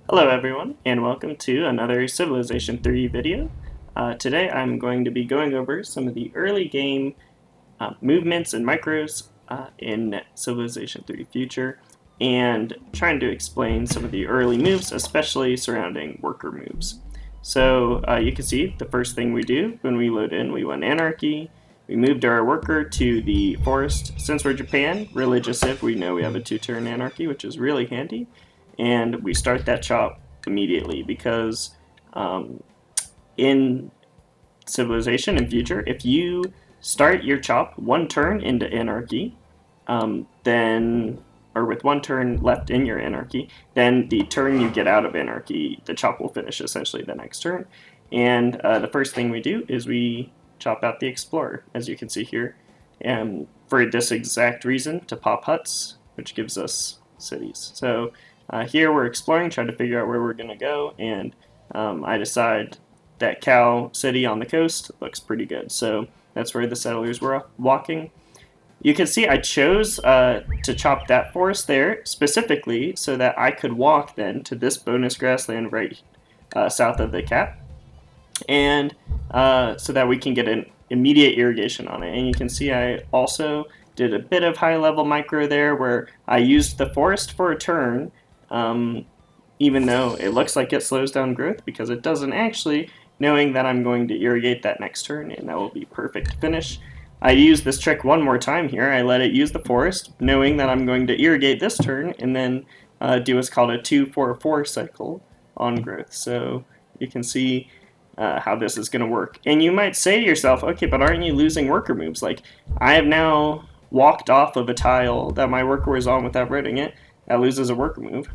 Hello everyone, and welcome to another Civilization 3 video. Today I'm going to be going over some of the early game movements and micros in Civilization 3 Future, and trying to explain some of the early moves, especially surrounding worker moves. So you can see the first thing we do when we load in, we went Anarchy. We moved our worker to the forest. Since we're Japan, religious Civ, we know we have a 2-turn Anarchy, which is really handy. And we start that chop immediately because in Civilization in Future, if you start your chop 1 turn into Anarchy, then or with 1 turn left in your Anarchy, then the turn you get out of Anarchy, the chop will finish essentially the next turn. And the first thing we do is we chop out the Explorer, as you can see here, and for this exact reason, to pop huts, which gives us cities. So here we're exploring, trying to figure out where we're going to go, and I decide that Cow City on the coast looks pretty good. So that's where the settlers were walking. You can see I chose to chop that forest there specifically so that I could walk then to this bonus grassland right south of the cap, and so that we can get an immediate irrigation on it. And you can see I also did a bit of high level micro there where I used the forest for a turn, even though it looks like it slows down growth, because it doesn't actually, knowing that I'm going to irrigate that next turn and that will be perfect to finish. I use this trick one more time here. I let it use the forest, knowing that I'm going to irrigate this turn and then do what's called a 2-4-4 cycle on growth. So you can see how this is going to work. And you might say to yourself, okay, but aren't you losing worker moves? Like, I have now walked off of a tile that my worker was on without rotating it. That loses a worker move.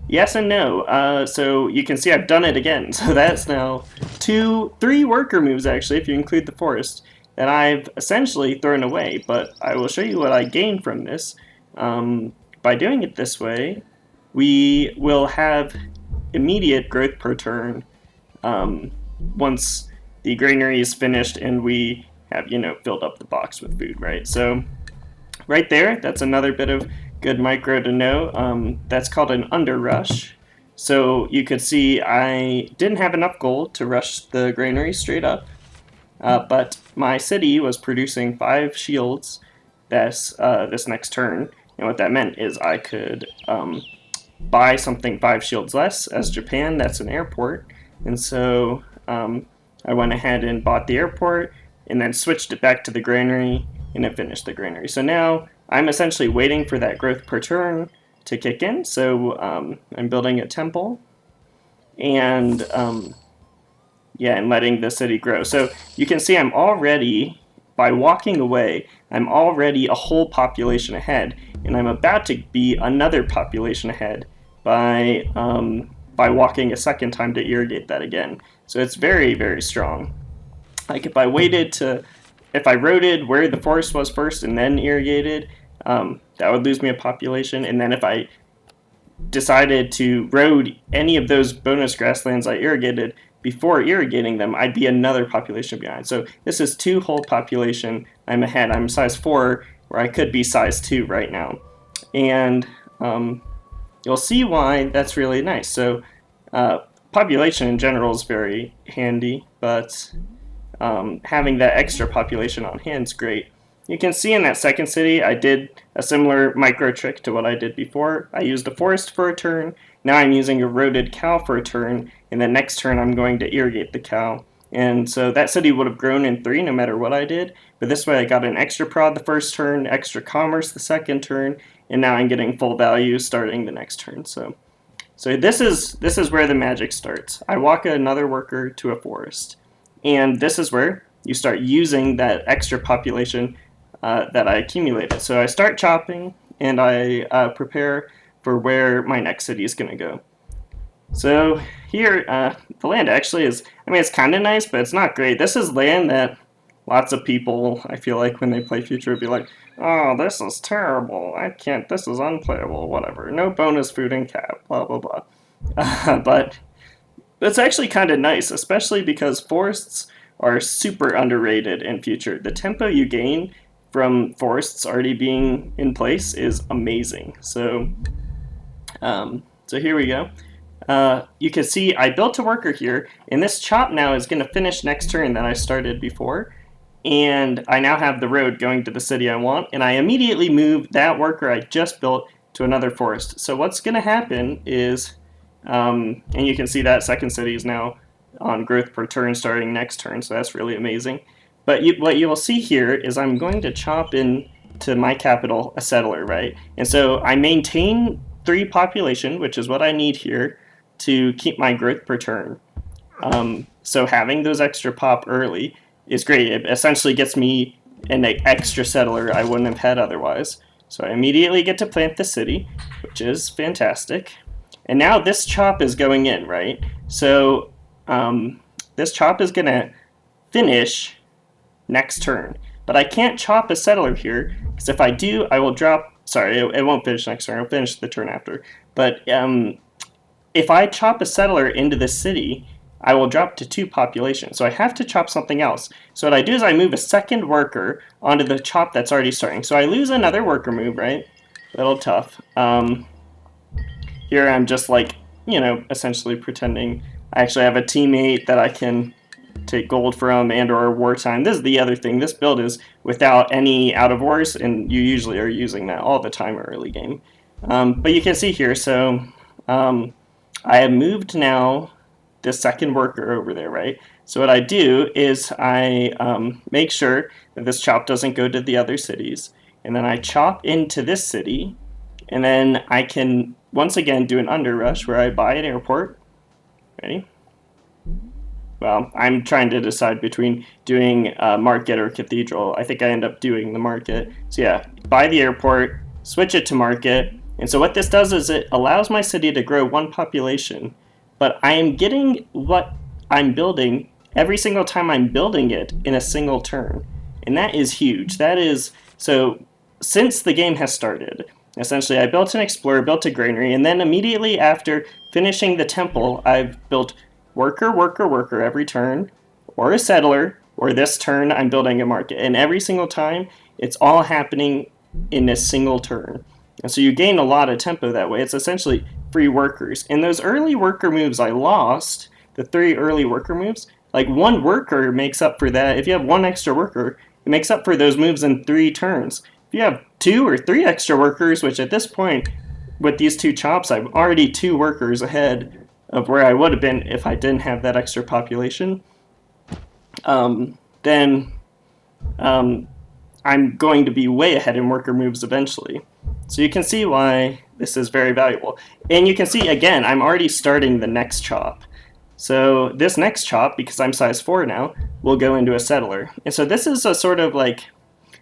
Yes and no. So you can see I've done it again. So that's now 3 worker moves, actually, if you include the forest, that I've essentially thrown away. But I will show you what I gained from this. By doing it this way, we will have immediate growth per turn once the granary is finished and we have, filled up the box with food, right? So right there, that's another bit of good micro to know. That's called an underrush. So you could see I didn't have enough gold to rush the granary straight up, but my city was producing 5 shields this next turn. And what that meant is I could buy something 5 shields less. As Japan, that's an airport. And so I went ahead and bought the airport and then switched it back to the granary, and it finished the granary. So now I'm essentially waiting for that growth per turn to kick in. So I'm building a temple and and letting the city grow. So you can see I'm already, by walking away, I'm already a whole population ahead, and I'm about to be another population ahead by walking a second time to irrigate that again. So it's very, very strong. Like if I rotated where the forest was first and then irrigated, that would lose me a population. And then if I decided to road any of those bonus grasslands I irrigated before irrigating them, I'd be another population behind. So this is 2 whole population I'm ahead. I'm size 4 where I could be size 2 right now. And you'll see why that's really nice. So population in general is very handy, but having that extra population on hand is great. You can see in that second city, I did a similar micro trick to what I did before. I used a forest for a turn. Now I'm using a roaded cow for a turn, and the next turn I'm going to irrigate the cow. And so that city would have grown in 3 no matter what I did, but this way I got an extra prod the first turn, extra commerce the second turn, and now I'm getting full value starting the next turn. So this is where the magic starts. I walk another worker to a forest, and this is where you start using that extra population that I accumulated. So I start chopping, and I prepare for where my next city is going to go. So here, the land actually is, it's kind of nice, but it's not great. This is land that lots of people, I feel like, when they play Future, would be like, oh, this is terrible. I can't, this is unplayable, whatever. No bonus food in cap, blah, blah, blah. But it's actually kind of nice, especially because forests are super underrated in Future. The tempo you gain from forests already being in place is amazing. So here we go. you can see I built a worker here, and this chop now is going to finish next turn that I started before. And I now have the road going to the city I want, and I immediately move that worker I just built to another forest. So what's going to happen is, and you can see that second city is now on growth per turn starting next turn, so that's really amazing. But what you will see here is I'm going to chop in to my capital a settler, right? And so I maintain 3 population, which is what I need here to keep my growth per turn. So having those extra pop early is great. It essentially gets me an extra settler I wouldn't have had otherwise. So I immediately get to plant the city, which is fantastic. And now this chop is going in, right? So this chop is going to finish next turn. But I can't chop a settler here, because if I do, I will drop... Sorry, it won't finish next turn. It'll finish the turn after. But if I chop a settler into this city, I will drop to 2 population. So I have to chop something else. So what I do is I move a second worker onto the chop that's already starting. So I lose another worker move, right? A little tough. Here I'm just like, essentially pretending I actually have a teammate that I can take gold from and or wartime. This is the other thing. This build is without any out of wars, and you usually are using that all the time early game. But you can see here, so I have moved now the second worker over there, right? So what I do is I make sure that this chop doesn't go to the other cities, and then I chop into this city, and then I can once again do an underrush where I buy an airport. Ready? Well, I'm trying to decide between doing market or cathedral. I think I end up doing the market. So yeah, buy the airport, switch it to market, and so what this does is it allows my city to grow 1 population, but I am getting what I'm building every single time I'm building it in a single turn. And that is huge. That is, so since the game has started, essentially I built an explorer, built a granary, and then immediately after finishing the temple, I've built worker, worker, worker every turn, or a settler, or this turn I'm building a market. And every single time, it's all happening in a single turn. And so you gain a lot of tempo that way. It's essentially free workers. And those early worker moves I lost, the 3 early worker moves, like 1 worker makes up for that. If you have 1 extra worker, it makes up for those moves in 3 turns. If you have 2 or 3 extra workers, which at this point, with these 2 chops, I'm already 2 workers ahead of where I would have been if I didn't have that extra population, then I'm going to be way ahead in worker moves eventually. So you can see why this is very valuable. And you can see, again, I'm already starting the next chop. So this next chop, because I'm size 4 now, will go into a settler. And so this is a sort of like,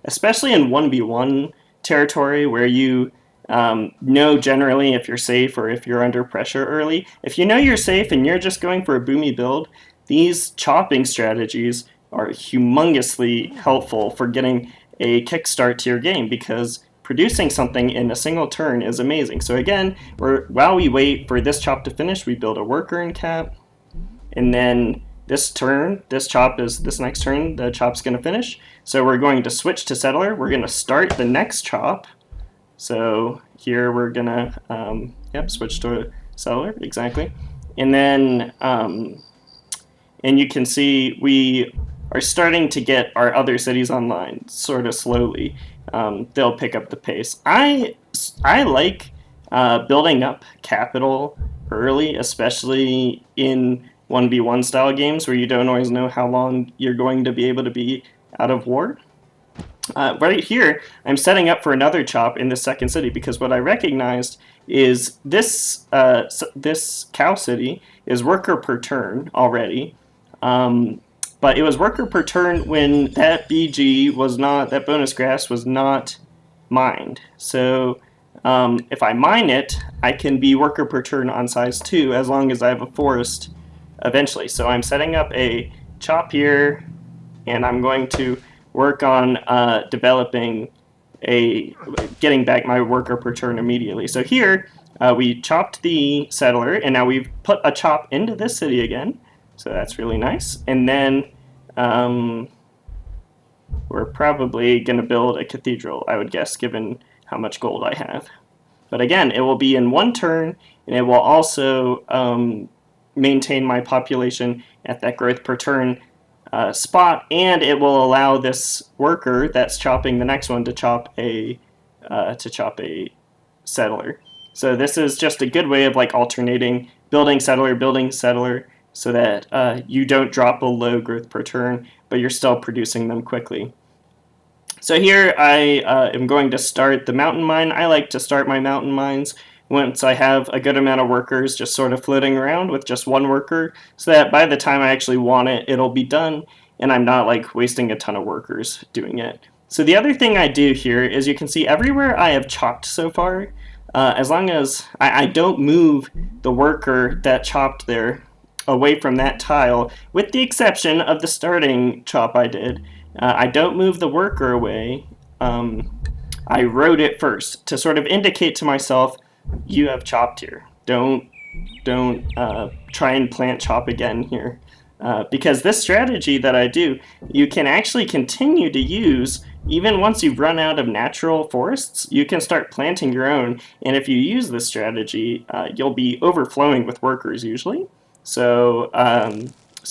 especially in 1v1 territory where you know generally if you're safe or if you're under pressure early. If you know you're safe and you're just going for a boomy build, these chopping strategies are humongously helpful for getting a kickstart to your game, because producing something in a single turn is amazing. So again, while we wait for this chop to finish, we build a worker in cap, and then this next turn, the chop's going to finish. So we're going to switch to settler. We're going to start the next chop. So here we're going to, switch to settler, exactly. And then, and you can see we are starting to get our other cities online sort of slowly. They'll pick up the pace. I like building up capital early, especially in 1v1 style games where you don't always know how long you're going to be able to be out of war. Right here, I'm setting up for another chop in the second city, because what I recognized is this cow city is worker per turn already, but it was worker per turn when that BG was not, that bonus grass was not mined. So if I mine it, I can be worker per turn on size 2 as long as I have a forest eventually. So I'm setting up a chop here, and I'm going to work on getting back my worker per turn immediately. So here, we chopped the settler, and now we've put a chop into this city again. So that's really nice. And then we're probably going to build a cathedral, I would guess, given how much gold I have. But again, it will be in 1 turn, and it will also maintain my population at that growth per turn spot, and it will allow this worker that's chopping the next one to chop a settler. So this is just a good way of like alternating building settler, so that you don't drop below growth per turn, but you're still producing them quickly. So here I am going to start the mountain mine. I like to start my mountain mines once I have a good amount of workers just sort of floating around with just one worker, so that by the time I actually want it, it'll be done, and I'm not like wasting a ton of workers doing it. So the other thing I do here is you can see everywhere I have chopped so far, as long as I don't move the worker that chopped there away from that tile, with the exception of the starting chop I did, I don't move the worker away. I wrote it first to sort of indicate to myself, you have chopped here. Don't try and plant chop again here. Because this strategy that I do, you can actually continue to use even once you've run out of natural forests. You can start planting your own, and if you use this strategy, you'll be overflowing with workers usually. So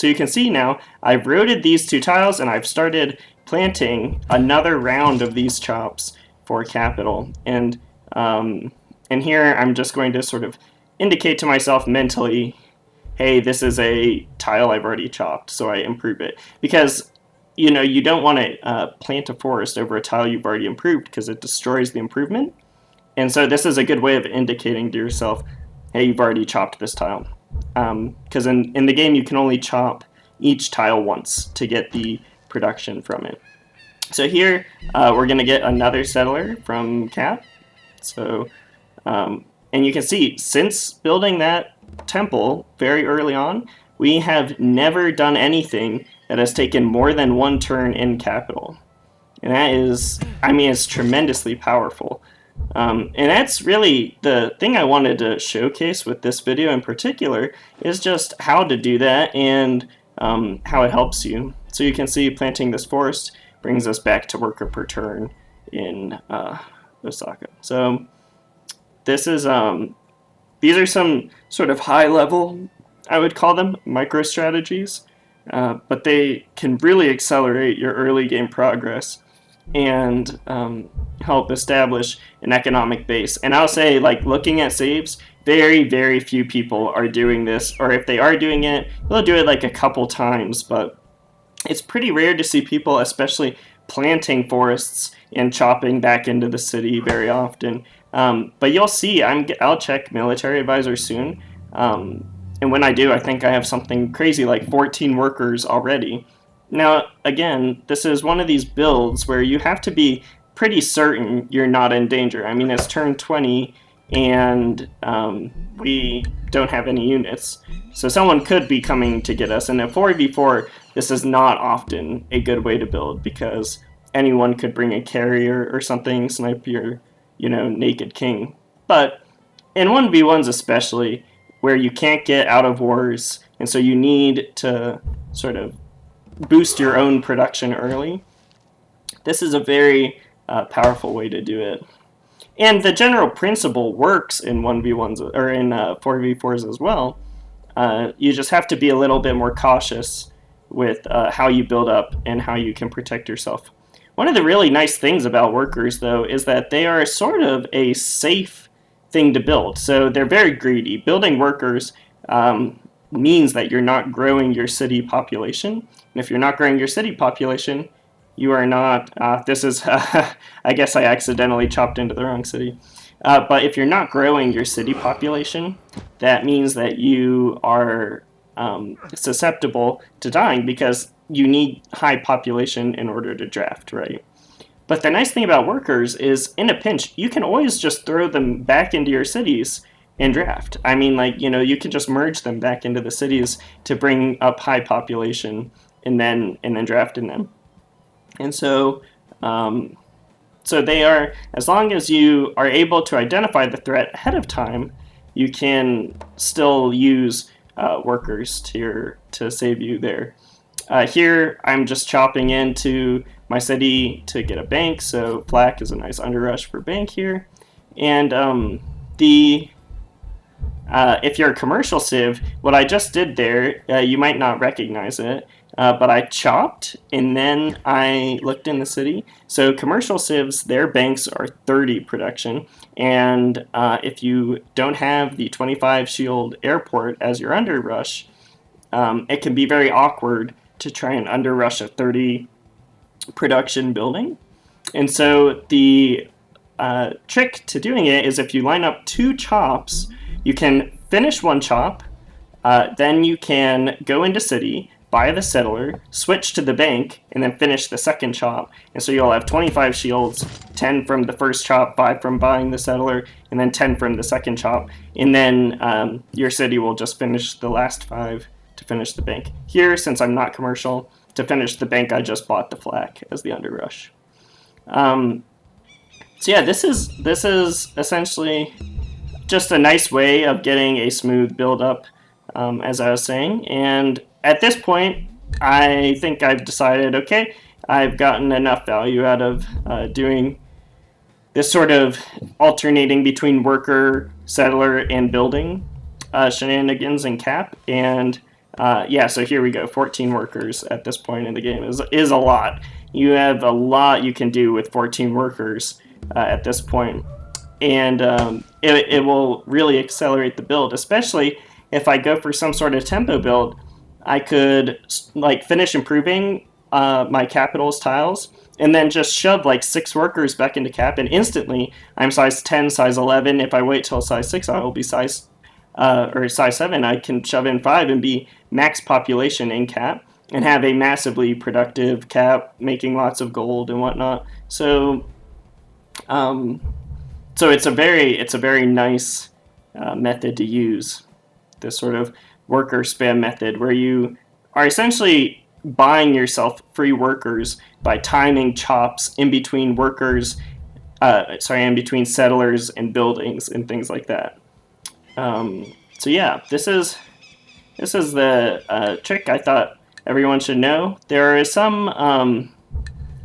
you can see now I've rotated these 2 tiles, and I've started planting another round of these chops for capital. And here I'm just going to sort of indicate to myself mentally, hey, this is a tile I've already chopped, so I improve it. Because, you don't want to plant a forest over a tile you've already improved, because it destroys the improvement. And so this is a good way of indicating to yourself, hey, you've already chopped this tile. Because in the game, you can only chop each tile once to get the production from it. So here, we're going to get another settler from Cap. So, and you can see, since building that temple very early on, we have never done anything that has taken more than 1 turn in capital. And that is, it's tremendously powerful. And that's really the thing I wanted to showcase with this video in particular, is just how to do that and how it helps you. So you can see planting this forest brings us back to worker per turn in Osaka. So this is these are some sort of high level, I would call them, micro strategies, but they can really accelerate your early game progress and help establish an economic base. And I'll say, like, looking at saves, very, very few people are doing this, or if they are doing it, they'll do it like a couple times, but it's pretty rare to see people, especially planting forests and chopping back into the city very often. But you'll see, I'll check Military Advisor soon, and when I do, I think I have something crazy like 14 workers already. Now, again, this is one of these builds where you have to be pretty certain you're not in danger. It's turn 20, and we don't have any units. So someone could be coming to get us, and at 4v4, this is not often a good way to build, because anyone could bring a carrier or something, snipe your, naked king. But in 1v1s especially, where you can't get out of wars, and so you need to sort of boost your own production early, this is a very powerful way to do it. And the general principle works in 1v1s or in 4v4s as well. You just have to be a little bit more cautious with how you build up and how you can protect yourself. One of the really nice things about workers, though, is that they are sort of a safe thing to build. So they're very greedy. Building workers means that you're not growing your city population. And if you're not growing your city population, you are not, this is, I guess I accidentally chopped into the wrong city. But if you're not growing your city population, that means that you are susceptible to dying, because you need high population in order to draft, right? But the nice thing about workers is, in a pinch, you can always just throw them back into your cities and draft. You can just merge them back into the cities to bring up high population and then draft in them. And so they are, as long as you are able to identify the threat ahead of time, you can still use workers to save you there. Here, I'm just chopping into my city to get a bank, so flak is a nice underrush for bank here. And if you're a commercial Civ, what I just did there, you might not recognize it, but I chopped and then I looked in the city. So commercial Civs, their banks are 30 production, and if you don't have the 25 shield airport as your underrush, it can be very awkward to try and underrush a 30 production building. And so the trick to doing it is if you line up 2 chops, you can finish 1 chop, then you can go into city, buy the settler, switch to the bank, and then finish the second chop. And so you'll have 25 shields, 10 from the first chop, 5 from buying the settler, and then 10 from the second chop. And then your city will just finish the last 5 to finish the bank. Here, since I'm not commercial, to finish the bank, I just bought the flak as the underrush. So yeah, this is essentially just a nice way of getting a smooth build up, as I was saying. And at this point, I think I've decided, okay, I've gotten enough value out of doing this sort of alternating between worker, settler, and building shenanigans in cap. And yeah, so here we go. 14 workers at this point in the game is a lot. You have a lot you can do with 14 workers at this point. And it will really accelerate the build, especially if I go for some sort of tempo build. I could like finish improving my capitals tiles and then just shove like 6 workers back into cap, and instantly I'm size 10, size 11. If I wait till size 6, I will be size or size 7. I can shove in 5 and be max population in cap and have a massively productive cap, making lots of gold and whatnot. So it's a very nice method to use, this sort of worker spam method, where you are essentially buying yourself free workers by timing chops in between workers, in between settlers and buildings and things like that. So yeah, this is the trick I thought everyone should know. There are some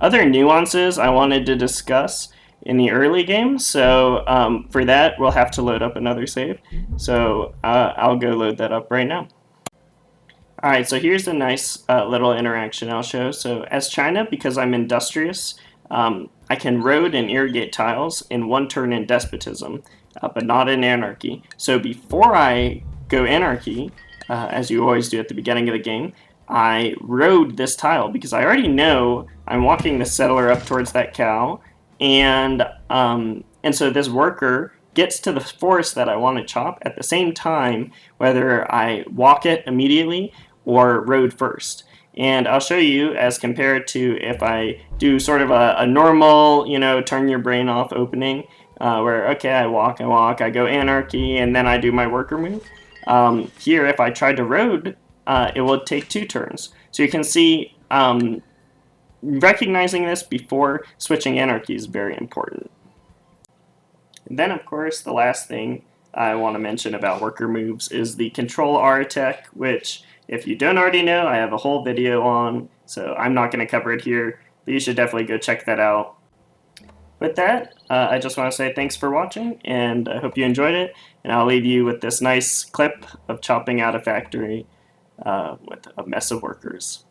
other nuances I wanted to discuss in the early game, so for that we'll have to load up another save. So I'll go load that up right now. Alright, so here's a nice little interaction I'll show. So as China, because I'm industrious, I can road and irrigate tiles in 1 turn in despotism, but not in anarchy. So before I go anarchy, as you always do at the beginning of the game, I road this tile because I already know I'm walking the settler up towards that cow, and so this worker gets to the forest that I want to chop at the same time, whether I walk it immediately or road first. And I'll show you as compared to if I do sort of a normal, turn your brain off opening, where, okay, I walk, I go anarchy, and then I do my worker move. Here, if I tried to road, it will take 2 turns. So you can see recognizing this before switching anarchy is very important. And then, of course, the last thing I want to mention about worker moves is the Control R tech, which, if you don't already know, I have a whole video on, so I'm not going to cover it here, but you should definitely go check that out. With that, I just want to say thanks for watching, and I hope you enjoyed it, and I'll leave you with this nice clip of chopping out a factory with a mess of workers.